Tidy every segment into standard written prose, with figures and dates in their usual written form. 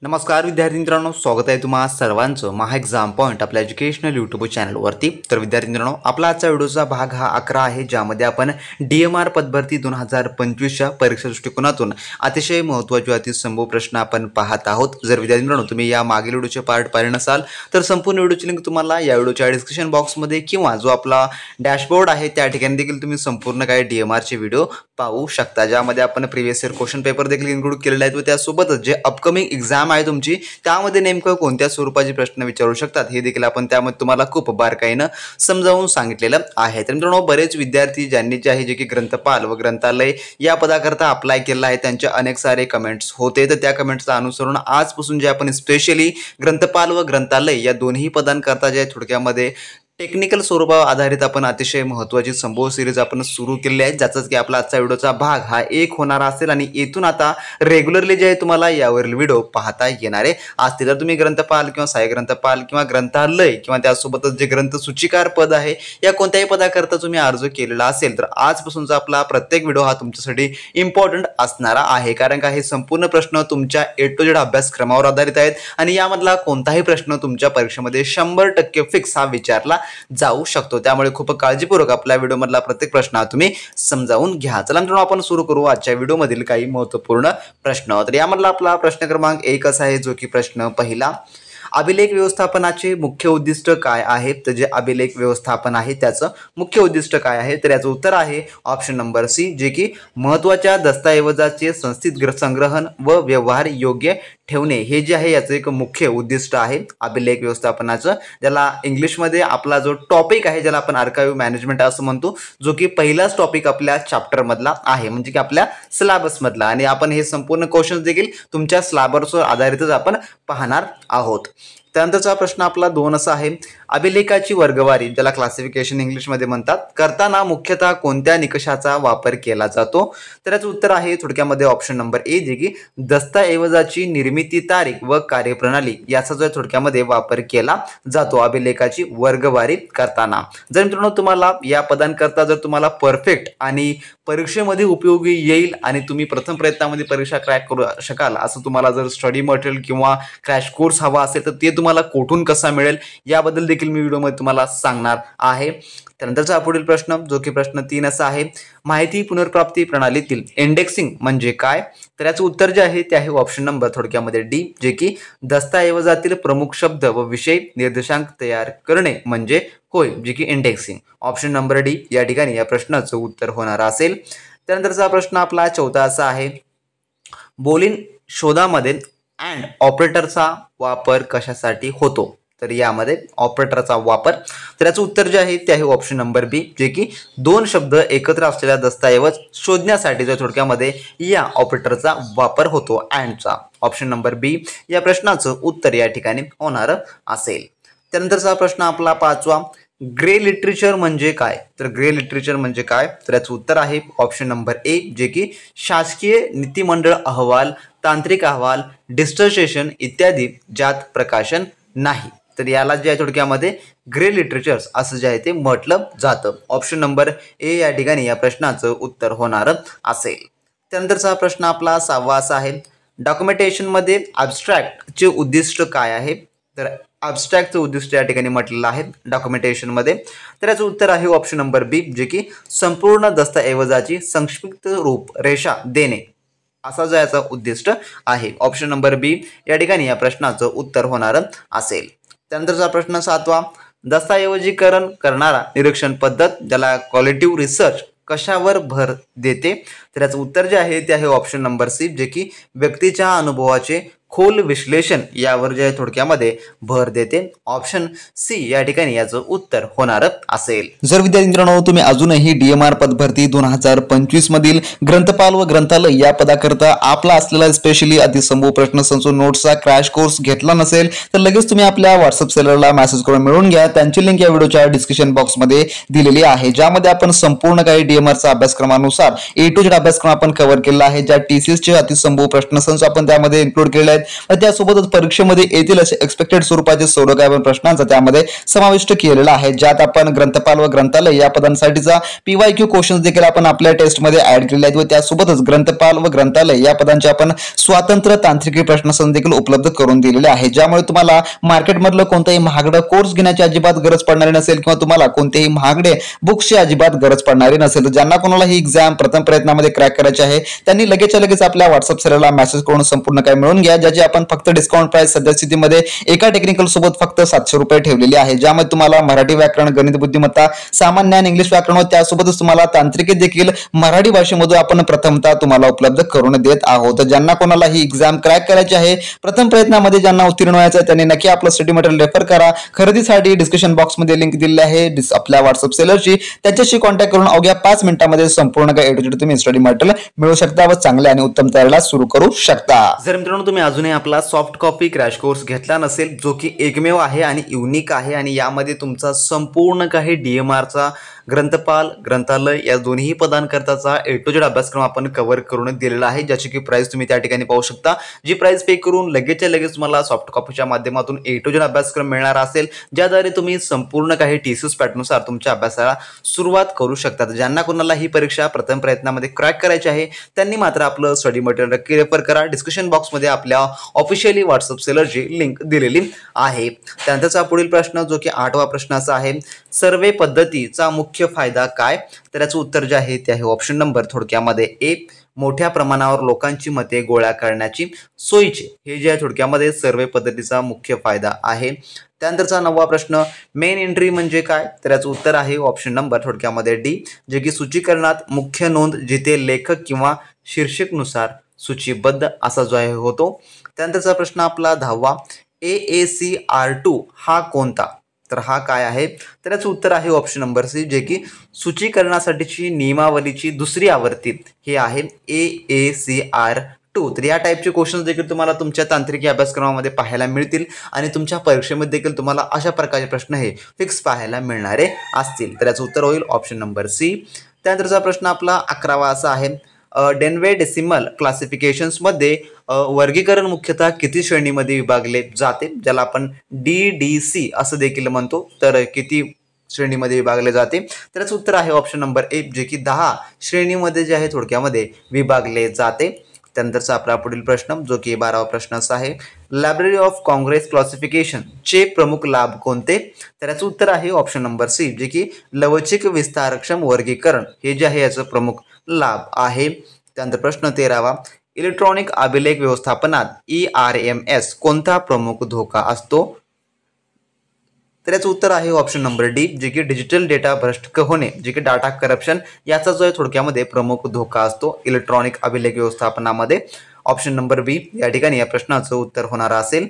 नमस्कार विद्यार्थी मित्रांनो, स्वागत आहे तुम्हा सर्वांचं महा एक्झाम पॉईंट आपल्या एज्युकेशनल यूट्यूब चॅनलवरती। तर विद्यार्थी मित्रांनो, आपला आजचा व्हिडिओचा भाग हा 11 आहे, ज्यामध्ये आपण DMR पदभरती 2025च्या परीक्षा दृष्टिकोनातून अतिशय महत्त्वाचे अतिसंभव प्रश्न आपण पाहत आहोत। जर विद्यार्थी मित्रांनो तुम्ही या मागील व्हिडिओचे पार्ट पाहिले नसाल तर संपूर्ण व्हिडिओची लिंक तुम्हाला या व्हिडिओच्या डिस्क्रिप्शन बॉक्समध्ये किंवा जो आपला डॅशबोर्ड आहे त्या ठिकाणी देखील तुम्ही संपूर्ण काही DMRचे व्हिडिओ पाहू शकता, ज्यामध्ये आपण प्रीवियस इयर क्वेश्चन पेपर देखील इन्क्लूड केलेले आहेत व त्यासोबतच जे अपकमिंग एक्झाम आहे तुमची त्यामध्ये नेमकं कोणत्या स्वरूपाचे प्रश्न विचारू शकतात हे देखील आपण त्यामध्ये तुम्हाला खूप बारकाईने समजावून सांगितलेलं आहे। तर मित्रांनो, बरेच विद्यार्थी ज्यांनी जे आहे जे की ग्रंथपाल व ग्रंथालय या पदाकरता अप्लाय केला आहे त्यांचे अनेक सारे कमेंट्स होते, तर त्या कमेंट्सचं अनुसरून आजपासून जे आपण स्पेशली ग्रंथपाल व ग्रंथालय या दोन्ही पदांकरता जे थोडक्यामध्ये टेक्निकल स्वरूपावर आधारित आपण अतिशय महत्त्वाची संभव सिरीज आपण सुरू केली आहे, ज्याचाच की आपला आजचा व्हिडिओचा भाग हा 1 होणार असेल आणि इथून आता रेग्युलरली जे आहे तुम्हाला यावरील व्हिडिओ पाहता येणार आहे असतील। तर तुम्ही ग्रंथपाल किंवा सहाय्यक ग्रंथपाल किंवा ग्रंथालय किंवा त्यासोबतच जे ग्रंथसूचीकार पद आहे या कोणत्याही पदाकरता तुम्ही अर्ज केलेला असेल तर आजपासूनचा आपला प्रत्येक व्हिडिओ हा तुमच्यासाठी इम्पॉर्टंट असणारा आहे, कारण का हे संपूर्ण प्रश्न तुमच्या A to Z अभ्यासक्रमावर आधारित आहेत आणि यामधला कोणताही प्रश्न तुमच्या परीक्षेमध्ये 100% फिक्स हा विचारला जाऊ शकतो। त्यामुळे खूप काळजीपूर्वक आपल्या व्हिडिओ मधला प्रत्येक प्रश्न हा तुम्ही समजावून घ्या। चला मित्रांनो, आपण सुरू करू आजच्या व्हिडिओ मधील काही महत्त्वपूर्ण प्रश्न। तर यामधला आपला प्रश्न क्रमांक 1 असा आहे, जो की प्रश्न पहिला, अभिलेख व्यवस्थापनाचे मुख्य उद्दिष्ट काय आहे? तर जे अभिलेख व्यवस्थापन आहे त्याचं मुख्य उद्दिष्ट काय आहे? तर याचं उत्तर आहे ऑप्शन नंबर सी, जे की महत्त्वाच्या दस्तऐवजाचे संस्थित संग्रहण व व्यवहार योग्य ठेवणे हे जे आहे याचं एक मुख्य उद्दिष्ट आहे अभिलेख व्यवस्थापनाचं, ज्याला इंग्लिशमध्ये आपला जो टॉपिक आहे ज्याला आपण आर्काइव्ह मॅनेजमेंट असं म्हणतो, जो की पहिलाच टॉपिक आपल्या चॅप्टर मधला आहे, म्हणजे की आपल्या सिलेबस मधला, आणि आपण हे संपूर्ण क्वेश्चन्स देखील तुमच्या सिलेबसवर आधारितच आपण पाहणार आहोत। त्यानंतरचा प्रश्न आपला 2 असा आहे, अभिलेखाची वर्गवारी ज्याला क्लासिफिकेशन इंग्लिशमध्ये म्हणतात करताना मुख्यतः कोणत्या निकषाचा वापर केला जातो? तर याचं उत्तर आहे थोडक्यामध्ये ऑप्शन नंबर ए, जे की दस्तऐवजाची निर्मिती तारीख व कार्यप्रणाली याचा जो थोडक्यामध्ये वापर केला जातो अभिलेखाची वर्गवारी करताना। जर मित्रांनो तुम्हाला या पदांकरता जर तुम्हाला परफेक्ट आणि परीक्षेमध्ये उपयोगी येईल आणि तुम्ही प्रथम प्रयत्नामध्ये परीक्षा क्रॅक करू शकाल असं तुम्हाला जर स्टडी मटेरियल किंवा क्रॅश कोर्स हवा असेल तर ते तुम्हाला कोठून कसा मिळेल याबद्दल देखील मी व्हिडिओमध्ये तुम्हाला सांगणार आहे। त्यानंतरचा पुढील प्रश्न, जो की प्रश्न 3 असा आहे, माहिती पुनर्प्राप्ती प्रणालीतील इंडेक्सिंग म्हणजे काय? तर याचं उत्तर जे आहे ते आहे ऑप्शन नंबर थोडक्यामध्ये डी, जे की दस्तऐवजातील प्रमुख शब्द व विषय निर्देशांक तयार करणे म्हणजे होय, जे की इंडेक्सिंग। ऑप्शन नंबर डी या ठिकाणी या प्रश्नाचं उत्तर होणार असेल। त्यानंतरचा प्रश्न आपला 4था असा आहे, बोलिन शोधामध्ये अँड ऑपरेटरचा वापर कशासाठी होतो? तर यामध्ये ऑपरेटरचा वापर, तर याचं उत्तर जे आहे ते आहे ऑप्शन नंबर बी, जे की 2 शब्द एकत्र असलेला दस्तऐवज शोधण्यासाठी जो थोडक्यामध्ये या ऑपरेटरचा वापर होतो अँडचा। ऑप्शन नंबर बी या प्रश्नाचं उत्तर या ठिकाणी होणार असेल। त्यानंतरचा प्रश्न आपला 5वा, ग्रे लिटरेचर म्हणजे काय? तर ग्रे लिटरेचर म्हणजे काय? तर याचं उत्तर आहे ऑप्शन नंबर ए, जे की शासकीय नीतिमंडळ अहवाल, तांत्रिक अहवाल, डिस्टर्टेशन इत्यादी ज्यात प्रकाशन नाही। तर याला जे आहे थोडक्यामध्ये ग्रे लिटरेचर्स असं जे आहे ते म्हटलं जातं। ऑप्शन नंबर ए या ठिकाणी या प्रश्नाचं उत्तर होणार असेल। त्यानंतरचा प्रश्न आपला 6वा असा आहे, डॉक्युमेंटेशनमध्ये ॲब्स्ट्रॅक्टचे उद्दिष्ट काय आहे? तर ॲब्स्ट्रॅक्टचं उद्दिष्ट या ठिकाणी म्हटलेलं आहे डॉक्युमेंटेशनमध्ये, तर याचं उत्तर आहे ऑप्शन नंबर बी, जे की संपूर्ण दस्तऐवजाची संक्षिप्त रूप रेषा देणे असा जो याचा उद्दिष्ट आहे। ऑप्शन नंबर बी या ठिकाणी या प्रश्नाचं उत्तर होणार असेल। त्यानंतरचा प्रश्न 7वा, दस्तऐवजीकरण करणारा निरीक्षण पद्धत ज्याला क्वालिटिव्ह रिसर्च कशावर भर देते? तर याचं उत्तर जे आहे ते आहे ऑप्शन नंबर सी, जे की व्यक्तीच्या अनुभवाचे खोल विश्लेषण यावर जे थोडक्यामध्ये भर देते। ऑप्शन सी या ठिकाणी याचं उत्तर होणार असेल। जर विद्यार्थी मित्रांनो तुम्ही अजूनही DMR पदभरती 2025 मधील ग्रंथपाल व ग्रंथालय या पदाकरता आपला असलेला स्पेशली अतिसंभव प्रश्न संच नोट्सचा क्रॅश कोर्स घेतला नसेल तर लगेच तुम्ही आपल्या व्हॉट्सअप सेलरला मेसेज करून मिळवून घ्या, त्यांची लिंक या व्हिडिओच्या डिस्क्रिप्शन बॉक्समध्ये दिलेली आहे, ज्यामध्ये आपण संपूर्ण काही DMRचा अभ्यासक्रमानुसार A to Z अभ्यासक्रम आपण कव्हर केला आहे, ज्या TCS चे अतिसंभव प्रश्न संच आपण त्यामध्ये इन्क्लूड केले आहेत आहेत, त्यासोबतच परीक्षेमध्ये येतील असे एक्सपेक्टेड स्वरूपाचे 16 प्रश्नांचा त्यामध्ये समाविष्ट केलेला आहे, ज्यात आपण ग्रंथपाल व ग्रंथालय या पदांसाठीचा PYQ क्वेश्चन्स देखील आपण आपल्या टेस्टमध्ये ऍड केलेले आहेत व त्यासोबतच ग्रंथपाल व ग्रंथालय या पदांचे आपण स्वतंत्र तांत्रिकी प्रश्नसंच देखील उपलब्ध करून दिलेले आहे, ज्यामुळे तुम्हाला मार्केटमधलं कोणताही महागडा कोर्स घेण्याची अजिबात गरज पडणारी नसेल किंवा तुम्हाला कोणतेही महागडे बुक्सची अजिबात गरज पडणारी नसेल. तर ज्यांना कोणाला ही एक्झाम प्रथम प्रयत्नामध्ये क्रॅक करायची आहे त्यांनी लगेचच्या लगेच आपल्या व्हॉट्सअप सरला मेसेज करून संपूर्ण काय मिळून घ्या, ज्याची आपण फक्त डिस्काउंट प्राइस सध्या स्थितीमध्ये एका टेक्निकल सोबत फक्त 700 रुपये ठेवलेली आहे, ज्यामध्ये तुम्हाला मराठी व्याकरण, गणित बुद्धिमत्ता, सामान्य ज्ञान, इंग्लिश व्याकरण व त्यासोबतच तुम्हाला तांत्रिकी देखील मराठी भाषेमधून आपण प्रथमतः तुम्हाला उपलब्ध करून देत आहोत. तर ज्यांना कोणाला ही एक्झाम क्रॅक करायची आहे, प्रथम प्रयत्नामध्ये ज्यांना उत्तीर्ण व्हायचं आहे त्यांनी नक्की आपलं स्टडी मटेरियल रेफर करा. खरेदीसाठी डिस्क्रिप्शन बॉक्समध्ये लिंक दिलेली आहे आपल्या व्हॉट्सअप सेलरची, त्याच्याशी कॉन्टॅक्ट करून अवघ्या 5 मिनिटांमध्ये संपूर्ण काय A to Z तुम्ही स्टडी मटेरियल मिळू शकता व चांगले आणि उत्तम तयारीला सुरू करू शकता. जर मित्रांनो तुम्ही अजूनही आपला सॉफ्ट कॉपी क्रॅश कोर्स घेतला नसेल, जो की एकमेव आहे आणि युनिक आहे आणि यामध्ये तुमचा संपूर्ण काही DMRचा ग्रंथपाल, ग्रंथालय या दोन्ही पदांकरताचा A to Z अभ्यासक्रम आपण कव्हर करून दिलेला आहे, ज्याची की प्राइस तुम्ही त्या ठिकाणी पाहू शकता. जी प्राइस पे करून लगेचच्या लगेच तुम्हाला सॉफ्ट कॉपीच्या माध्यमातून A to Z अभ्यासक्रम मिळणार असेल, ज्याद्वारे तुम्ही संपूर्ण काही TCS पॅटर्ननुसार तुमच्या अभ्यासाला सुरुवात करू शकता. ज्यांना कोणाला ही परीक्षा प्रथम प्रयत्नामध्ये क्रॅक करायची आहे त्यांनी मात्र आपलं स्टडी मटेरियल नक्की रेफर करा. डिस्क्रिप्शन बॉक्समध्ये आपल्या ऑफिशियली व्हॉट्सअप सेलरची लिंक दिलेली आहे. त्यानंतरचा पुढील प्रश्न जो की 8वा प्रश्न असा आहे, सर्वे पद्धतीचा मुख्य फायदा काय? तर याचं उत्तर जे आहे ते आहे ऑप्शन नंबर थोडक्यामध्ये ए, मोठ्या प्रमाणावर लोकांची मते गोळा करण्याची सोयीचे. हे जे आहे थोडक्यामध्ये सर्वे पद्धतीचा मुख्य फायदा आहे. त्यानंतरचा 9वा प्रश्न, मेन एंट्री म्हणजे काय? तर याचं उत्तर आहे ऑप्शन नंबर थोडक्यामध्ये डी, जे की सूचीकरणात मुख्य नोंद जिथे लेखक किंवा शीर्षकनुसार सूचीबद्ध असा जो आहे होतो. त्यानंतरचा प्रश्न आपला 10वा, AACR2 हा कोणता? तर हा काय आहे? तर याचं उत्तर आहे ऑप्शन नंबर सी, जे की सूचीकरणासाठीची नियमावलीची दुसरी आवृत्ती हे आहे AACR2. तर या टाईपचे क्वेश्चन्स देखील तुम्हाला तुमच्या तांत्रिकी अभ्यासक्रमामध्ये पाहायला मिळतील आणि तुमच्या परीक्षेमध्ये देखील तुम्हाला अशा प्रकारचे प्रश्न हे फिक्स पाहायला मिळणारे असतील. तर याचं उत्तर होईल ऑप्शन नंबर सी. त्यानंतरचा प्रश्न आपला 11वा असा आहे, डेन्वे डेसिमल क्लासिफिकेशन्समध्ये वर्गीकरण मुख्यतः किती श्रेणीमध्ये विभागले जाते, ज्याला आपण DDC असं देखील म्हणतो. तर किती श्रेणीमध्ये विभागले जाते? तर याचं उत्तर आहे ऑप्शन नंबर ए, जे की 10 श्रेणीमध्ये जे आहे थोडक्यामध्ये विभागले जाते. त्यानंतरचा आपला पुढील प्रश्न जो की 12वा प्रश्न असा आहे, लायब्ररी ऑफ काँग्रेस क्लासिफिकेशन चे प्रमुख लाभ कोणते? तर याचं उत्तर आहे ऑप्शन नंबर सी, जे की लवचिक विस्तारक्षम वर्गीकरण हे जे आहे याचं प्रमुख लाभ आहे. त्यानंतर प्रश्न 13वा, इलेक्ट्रॉनिक अभिलेख व्यवस्थापनात ERMS कोणता प्रमुख धोका असतो? तर याचं उत्तर आहे ऑप्शन नंबर डी, जे की डिजिटल डेटा भ्रष्ट होणे, जे की डाटा करप्शन याचा जो आहे थोडक्यामध्ये प्रमुख धोका असतो इलेक्ट्रॉनिक अभिलेख व्यवस्थापनामध्ये. ऑप्शन नंबर बी या ठिकाणी या प्रश्नाचं उत्तर होणार असेल.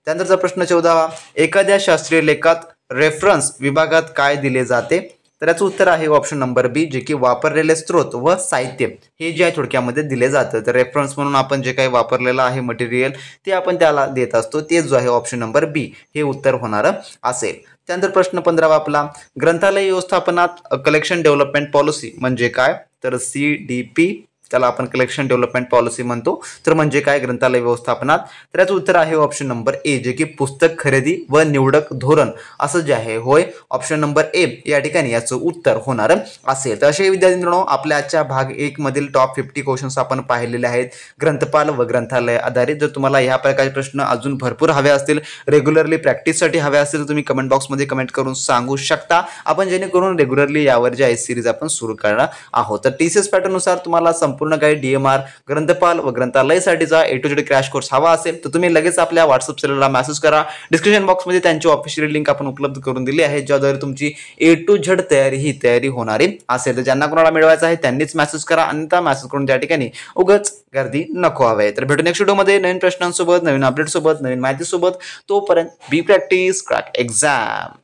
त्यानंतरचा प्रश्न 14वा, एखाद्या शास्त्रीय लेखात रेफरन्स विभागात काय दिले जाते? तर याचं उत्तर आहे ऑप्शन नंबर बी, जे की वापरलेले स्त्रोत व साहित्य हे जे आहे थोडक्यामध्ये दिले जातं. तर रेफरन्स म्हणून आपण जे काही वापरलेलं आहे मटेरियल ते आपण त्याला देत असतो, ते जो आहे ऑप्शन नंबर बी हे उत्तर होणार असेल. त्यानंतर प्रश्न 15वा आपला, ग्रंथालय व्यवस्थापनात कलेक्शन डेव्हलपमेंट पॉलिसी म्हणजे काय? तर CDP त्याला आपण कलेक्शन डेव्हलपमेंट पॉलिसी म्हणतो. तर म्हणजे काय ग्रंथालय व्यवस्थापनात? तर याचं उत्तर आहे ऑप्शन नंबर ए, जे की पुस्तक खरेदी व निवडक धोरण असं जे आहे होय. ऑप्शन नंबर ए या ठिकाणी याचं उत्तर होणार असेल. तर असे विद्यार्थ्यांनो आपल्या आजच्या भाग 1 मधील टॉप 50 क्वेश्चन्स आपण पाहिलेले आहेत ग्रंथपाल व ग्रंथालय आधारित. जर तुम्हाला ह्या प्रकारचे प्रश्न अजून भरपूर हवे असतील, रेग्युलरली प्रॅक्टिससाठी हवे असतील, तर तुम्ही कमेंट बॉक्समध्ये कमेंट करून सांगू शकता. आपण जेणेकरून रेग्युलरली यावर जे आहे सिरीज आपण सुरू करणार आहोत. तर TCS पॅटर्ननुसार तुम्हाला पूर्ण काही DMR, ग्रंथपाल व ग्रंथालयासाठीचा A to Z crash course हवा असेल तर तुम्ही लगेच आपल्या व्हॉट्सअप सेलरला मेसेज करा. डिस्क्रिप्शन बॉक्समध्ये त्यांची ऑफिशियल लिंक आपण उपलब्ध करून दिली आहे, ज्याद्वारे तुमची A to Z तयारी होणारी असेल. तर ज्यांना कोणाला मिळवायचं आहे त्यांनीच मेसेज करा आणि त्या मेसेज करून त्या ठिकाणी उगाच गर्दी नको हवे. तर भेटू नेक्स्ट व्हिडिओमध्ये नवीन प्रश्नांसोबत, नवीन अपडेट सोबत, नवीन माहिती सोबत. तोपर्यंत बी प्रॅक्टिस क्रॅक एक्झाम.